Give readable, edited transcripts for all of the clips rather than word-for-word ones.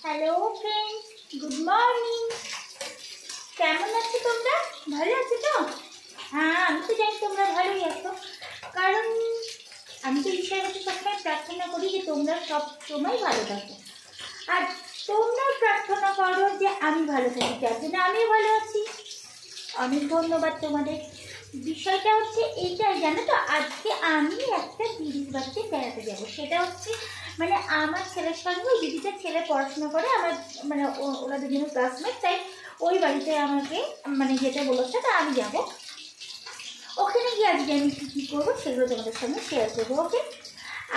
Hello friends, good morning. কেমন আছো তোমরা? ভালো আছো তো? হ্যাঁ, আমি তো জানি তোমরা ভালোই আছো, কারণ আমি তো ঈশ্বরের কাছে সবসময় প্রার্থনা করি যে তোমরা সব সময় ভালো থাকো। আর তোমরা প্রার্থনা করো যে আমি ভালো থাকি, যার জন্য আমিও ভালো আছি। অনেক ধন্যবাদ তোমাদের। বিষয়টা হচ্ছে এইটাই, জানো তো, আজকে আমি একটা দিদির বাড়িতে বেড়াতে যাবো। সেটা হচ্ছে মানে আমার ছেলের সঙ্গে ওই দিদিটার ছেলে পড়াশোনা করে, আমার মানে ওরা দুজনের ক্লাসমেট, তাই ওই বাড়িতে আমাকে মানে যেটা বলেছে তা আমি যাবো। ওখানে গিয়ে আজকে আমি কী করবো সেগুলো তোমাদের সঙ্গে শেয়ার করবো, ওকে?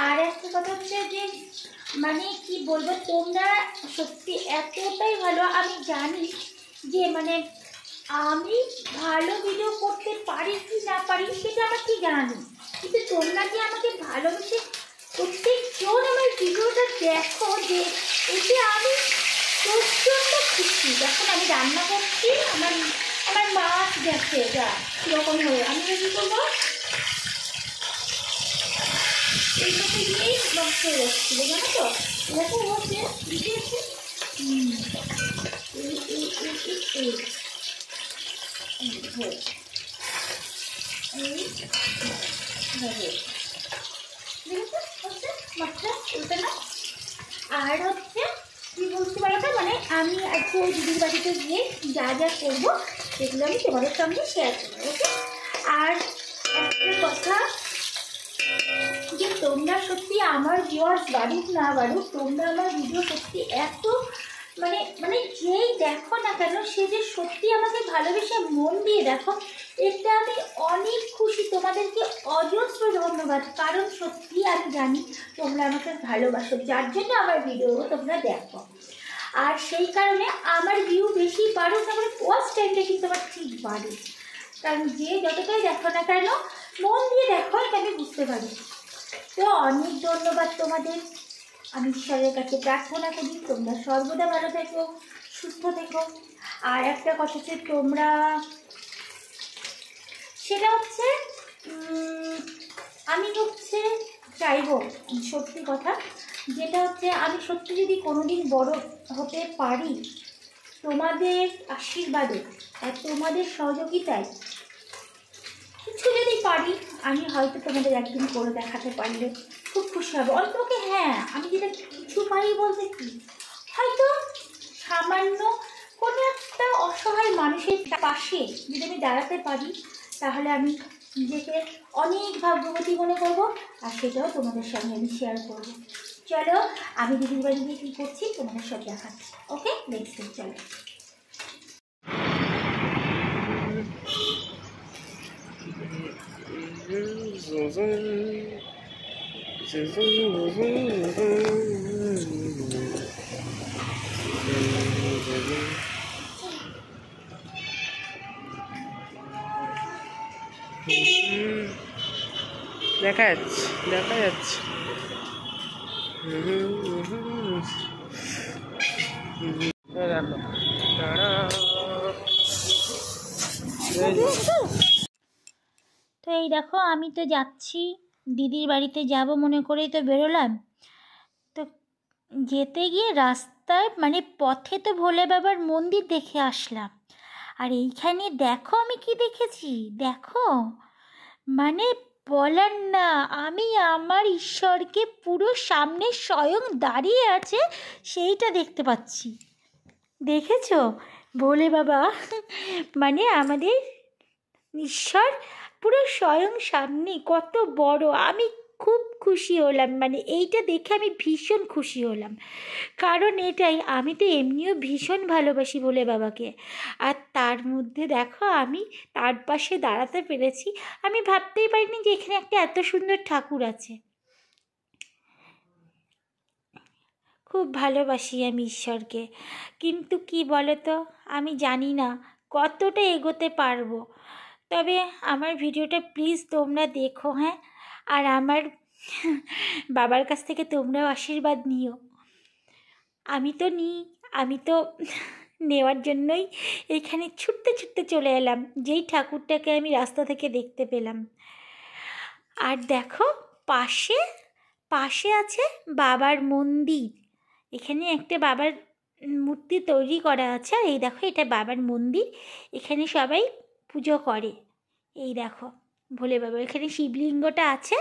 আর একটা কথা হচ্ছে যে মানে কি বলবো, তোমরা সত্যি এতটাই ভালো। আমি জানি যে মানে আমি ভালো ভিডিও করতে পারি কি না পারি সেটা আমার ঠিক জানা নেই, কিন্তু তোমরা যে আমাকে ভালোবেসে প্রত্যেকজন আমার ভিডিওটা দেখো, যে এতে আমি প্রচণ্ড খুশি। যখন আমি রান্না করছি, আমার মাছ গেছে যা কীরকম হয়ে, আমি কী করবো, এইটাকে দিয়েই নষ্ট হয়ে যাচ্ছিলো, জানো তো? এরকম হচ্ছে দিয়েছে আর হচ্ছে কি বলতে পারো, মানে আমি আজকে ওই দিদির বাড়িতে গিয়ে যা যা করবো সেগুলো আমি তোমাদের সঙ্গে শেয়ার করবো, ওকে? আর একটা কথা, যে তোমরা সত্যি আমার ভিউয়ার্স বাড়ুক না বাড়ুক, তোমরা আমার ভিডিও সত্যি এত মানে মানে যেই দেখো না কেন, সে যে সত্যি আমাকে ভালোবেসে মন দিয়ে দেখো, এটা আমি অনেক খুশি। তোমাদেরকে অজস্র ধন্যবাদ, কারণ সত্যি আমি জানি তোমরা আমাকে ভালোবাসো, যার জন্য আমার ভিডিও তোমরা দেখো। আর সেই কারণে আমার ভিউ বেশি বাড়ুক, আমার ওয়াচ টাইমটা কিন্তু আমার ঠিক বাড়ে, কারণ যে যতটাই দেখো না কেন মন দিয়ে দেখো, এটা আমি বুঝতে পারি। তো অনেক ধন্যবাদ তোমাদের। আমি ঈশ্বরের কাছে প্রার্থনা করি তোমরা সর্বদা ভালো থেকো, সুস্থ থেকো। আর একটা কথা হচ্ছে, তোমরা সেটা হচ্ছে আমি হচ্ছে চাইবো, সত্যি কথা যেটা হচ্ছে, আমি সত্যি যদি কোনোদিন বড় হতে পারি তোমাদের আশীর্বাদে আর তোমাদের সহযোগিতায়, কিছু যদি পারি, আমি হয়তো তোমাদের একদিন করে দেখাতে পারলে খুব খুশি হব। অন্তকে হ্যাঁ, আমি যেটা কিছু পারি বলতে কি, হয়তো সামান্য কোনো একটা অসহায় মানুষের পাশে যদি আমি দাঁড়াতে পারি, তাহলে আমি নিজেকে অনেক ভাগ্যবতী মনে করবো, আর সেটাও তোমাদের সঙ্গে আমি শেয়ার করবো। চলো, আমি দিদির বাড়ি গিয়ে কী করছি তোমাদের সব দেখাচ্ছি, ওকে? নেক্সট চলো। দেখা যাচ্ছে তো এই দেখো, আমি তো যাচ্ছি দিদির বাড়িতে যাব মনে করেই তো বেরোলাম। তো যেতে গিয়ে রাস্তায় মানে পথে তো ভোলে বাবার মন্দির দেখে আসলাম, আর এইখানে দেখো আমি কি দেখেছি, দেখো মানে বলার না, আমি আমার ঈশ্বরকে পুরো সামনে স্বয়ং দাঁড়িয়ে আছে সেইটা দেখতে পাচ্ছি। দেখেছো ভোলে বাবা, মানে আমাদের ঈশ্বর পুরো স্বয়ং সামনে, কত বড়! আমি খুব খুশি হলাম, মানে এইটা দেখে আমি ভীষণ খুশি হলাম, কারণ এটাই, আমি তো এমনিও ভীষণ ভালোবাসি ভোলে বাবাকে, আর তার মধ্যে দেখো আমি তার পাশে দাঁড়াতে পেরেছি। আমি ভাবতেই পারিনি যে এখানে একটা এত সুন্দর ঠাকুর আছে। খুব ভালোবাসি আমি ঈশ্বরকে, কিন্তু কি বলো তো, আমি জানি না কতটা এগোতে পারবো। তবে আমার ভিডিওটা প্লিজ তোমরা দেখো, হ্যাঁ? আর আমার বাবার কাছ থেকে তোমরাও আশীর্বাদ নিও। আমি তো নেওয়ার জন্যই এখানে ছুটতে ছুটতে চলে এলাম, যেই ঠাকুরটাকে আমি রাস্তা থেকে দেখতে পেলাম। আর দেখো পাশে আছে বাবার মন্দির। এখানে একটা বাবার মূর্তি তৈরি করা আছে। আর এই দেখো এটা বাবার মন্দির, এখানে সবাই পুজো করে। এই দেখো ভোলে বাবা, এখানে শিবলিঙ্গটা আছে,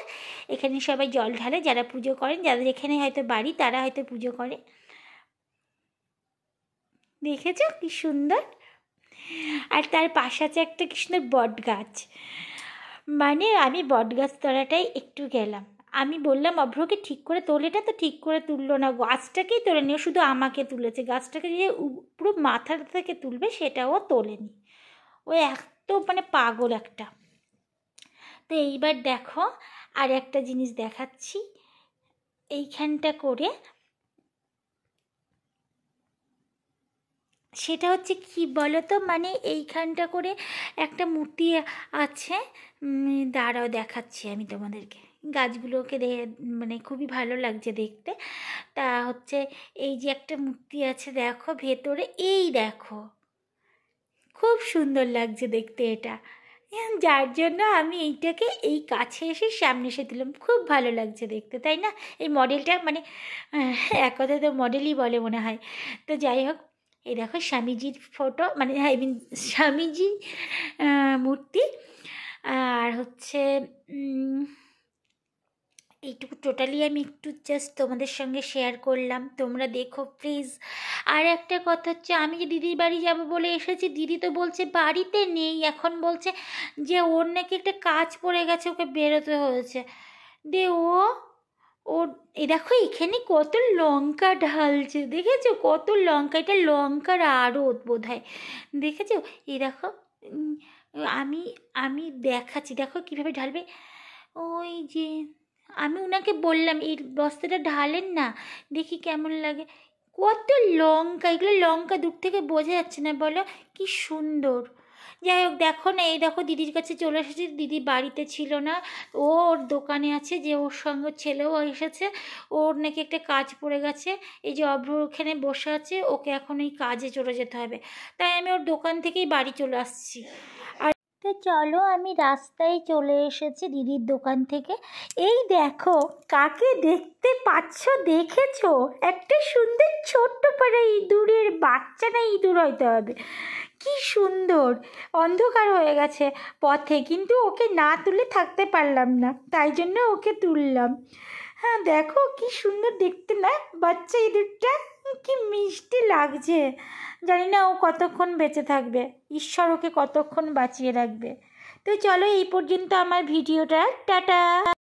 এখানে সবাই জল ঢালে যারা পুজো করেন, যাদের এখানে হয়তো বাড়ি তারা হয়তো পুজো করে। দেখেছো কি সুন্দর। আর তার পাশে আছে একটা কি সুন্দর বট গাছ। মানে আমি বট গাছ তলাটাই একটু গেলাম, আমি বললাম অভ্রকে ঠিক করে তোল, এটা তো ঠিক করে তুললো না, গাছটাকেই তোলে নি, শুধু আমাকে তুলেছে। গাছটাকে যে পুরো মাথা থেকে তুলবে সেটাও তোলেনি, ও এত মানে পাগল একটা। তো এইবার দেখো আর একটা জিনিস দেখাচ্ছি, এইখানটা করে, সেটা হচ্ছে কি বলো তো, মানে এইখানটা করে একটা মূর্তি আছে। দাঁড়াও দেখাচ্ছি আমি তোমাদেরকে, গাছগুলোকে মানে খুবই ভালো লাগছে দেখতে। তা হচ্ছে এই যে একটা মূর্তি আছে দেখো ভেতরে, এই দেখো খুব সুন্দর লাগছে দেখতে এটা, যার জন্য আমি এইটাকে এই কাছে এসে সামনে এসে দিলাম, খুব ভালো লাগছে দেখতে, তাই না? এই মডেলটা মানে এক কথায় তো মডেলই বলে মনে হয়। তো যাই হোক, এই দেখো স্বামীজির ফটো, মানে আই মিন স্বামীজি মূর্তি। আর হচ্ছে এইটুকু টোটালি আমি একটু জাস্ট তোমাদের সঙ্গে শেয়ার করলাম, তোমরা দেখো প্লিজ। আর একটা কথা হচ্ছে, আমি যে দিদির বাড়ি যাব বলে এসেছি, দিদি তো বলছে বাড়িতে নেই, এখন বলছে যে ওর নাকি একটা কাজ পড়ে গেছে, ওকে বেরোতে হয়েছে। দে ও এই দেখো এখানে কত লঙ্কা ঢালছে, দেখেছো কত লঙ্কা, এটা লঙ্কার আড়ত বোধ হয়, দেখেছো? এই দেখো আমি আমি দেখাচ্ছি, দেখো কীভাবে ঢালবে। ওই যে আমি ওনাকে বললাম এই বস্তাটা ঢালেন না, দেখি কেমন লাগে। কত লঙ্কা, এগুলো লঙ্কা দূর থেকে বোঝা যাচ্ছে না বলো, কি সুন্দর। যাই হোক দেখো না, এই দেখো দিদির কাছে চলে এসেছি, দিদি বাড়িতে ছিল না, ও ওর দোকানে আছে, যে ওর সঙ্গে ছেলেও এসেছে, ওর নাকি একটা কাজ পড়ে গেছে, এই যে অভ্র ওখানে বসে আছে, ওকে এখন এই কাজে চলে যেতে হবে, তাই আমি ওর দোকান থেকেই বাড়ি চলে আসছি। আর তো চলো আমি রাস্তায় চলে এসেছি দিদির দোকান থেকে। এই দেখো কাকে দেখতে পাচ্ছ, দেখেছো? একটা সুন্দর ছোট্ট পাড়া ইঁদুরের বাচ্চা, না ইঁদুর হইতে হবে, কি সুন্দর। অন্ধকার হয়ে গেছে পথে, কিন্তু ওকে না তুলে থাকতে পারলাম না, তাই জন্য ওকে তুললাম। হ্যাঁ দেখো কি সুন্দর দেখতে না বাচ্চা ইঁদুরটা, কি মিষ্টি লাগছে। জানি না ও কতক্ষণ বেঁচে থাকবে, ঈশ্বর ওকে কতক্ষণ বাঁচিয়ে রাখবে। তো চলো এই পর্যন্ত আমার ভিডিওটা, টাটা।